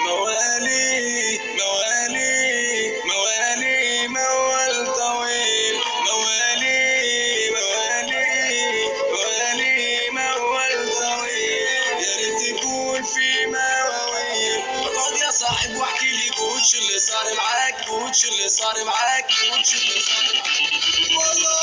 موالي موالي موالي موال طويل موالي موالي موالي موال طويل يا ريت يكون في مواويل. اقعد يا صاحب واحكي لي قول شو اللي صار معاك قول شو اللي صار معاك قول شو اللي صار معاك والله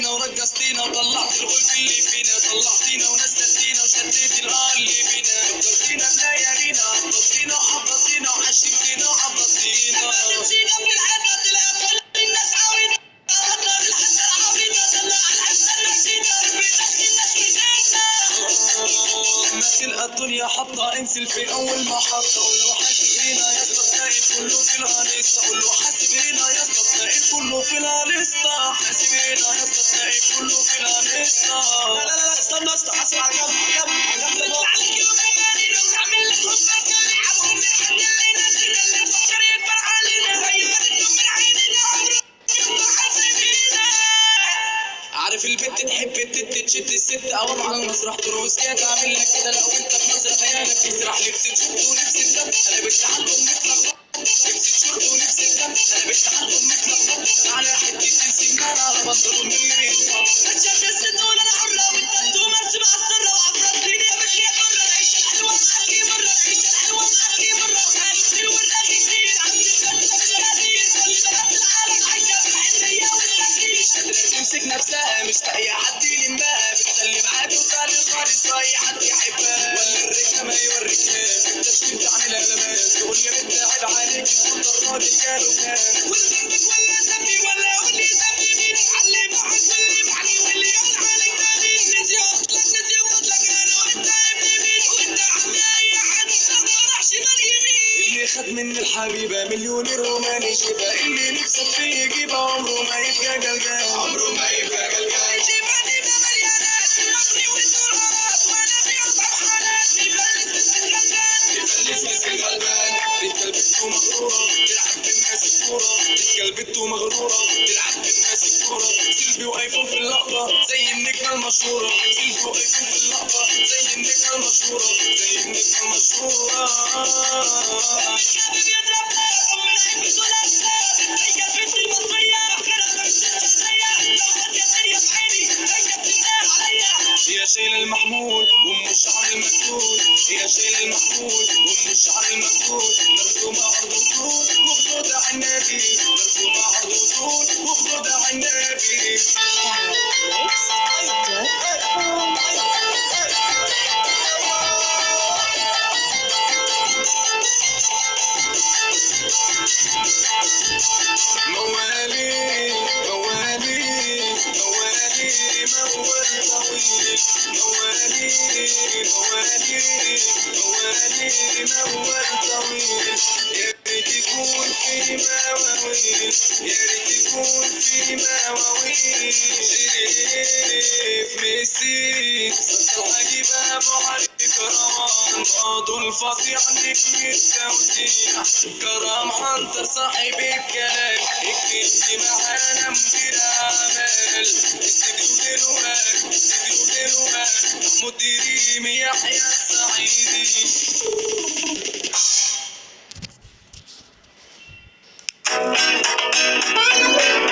ورقصتينا وطلعت الغلب اللي فينا طلعتينا ونزلتينا وشديت القاع اللي فينا كبرتينا بليالينا عضتينا وحبطتينا وعشمتينا وحبطتينا نسينا بالحدث الأقل الناس عاوينا قهرنا بالحسن عاوينا طلع الحسن نسينا بيدخل الناس وزينا لما تلقى الدنيا حطها انزل في أول محطة قول له حاسب هنا يا اسطى تلاقي كله في الهلسة قول له حاسب هنا يا اسطى تلاقي كله في الهلسة حاسب هنا يا اسطى تلاقي كله في الهلسة. لا استنى حاسب على جنب نطلع عليك يوم المالينا ونعمل لك ربك نلعبهم من حد اللي نازلنا اللي مفكر يكبر علينا غيرتهم من عينينا عمره يوم حاسبينا. عارف البنت تحب التت تشد الست اول على المسرح تروس كده تعمل لك كده لو انت بنظر خيالك يسرح لبس الشورت ولبس الدم انا بتعلم متلخبط لبس الشورت ولبس الدم انا بتعلم متلخبط على حته سمان على بطل من اللي بيتحط نشف الستون انا حره والتاتو مرسوم على السره وعفرت لي بكي مره العيش الحلوه معاكي مره العيش الحلوه معاكي مره وخالي كتير والرغي كتير عند البنت مشغلين كل بنات العالم عايشه بالحنيه والتكليف قادره تمسك نفسها مش لاقيه حد يلمها بتسلم عادي وسالم خالص واي حد يحبها ولا الرجله ما يوريكهاش التشكيل تعملها لماس تقول يا بنت عيب عليك تقول الراجل جاله كام وذنبك ولا ذنبي ولا قول لي ذنبي مين علي معك واللي معني واللي يقول عليك ده مين نسي اطلق قالوا انت ابن مين وانت عمي اي حد ما راح شمال يمين اللي خد من الحبيبه مليون روماني شبه اللي نفسك فيه يجيبها عمره ما يبقى قلقان عمره ما يبقى قلقان جيباني مليانات المصري والتراب وانا في اصعب حالات نفلس بس الغلبان رجال بنته مغروره تلعب بالناس الكوره رجال بنته مغروره تلعب بالناس الكوره سيلفي وايفون في اللقطه زي النجمه المشهوره سيلفي وايفون في اللقطه زي النجمه المشهوره زي النجمه المشهوره الشاب بيضرب نار من عين بتقول اسباب هي البنت المصريه فكرها مش زيها لو خد يا دنيا في عيني هي بتنام عليا هي شايله المحمول وام الشعر المكتول هي شايله المحمول وام الشعر المكتول مرسومه عرض وطول وخدودة على النبي مرسومه عرض وطول وخدودة على النبي. موالي موالي موالي موال طويل موالي موالي موالي موال طويل يا ريت يكون في مواويل يا ريت يكون في مواويل شريف ميسي صوت العجيب ابو علي كروان بعض الفصيح نجم التوزيع كرم عنتر صاحب الكلام اكتب معانا مدير اعمال استديو دلوقتي مديري يحيى السعيدي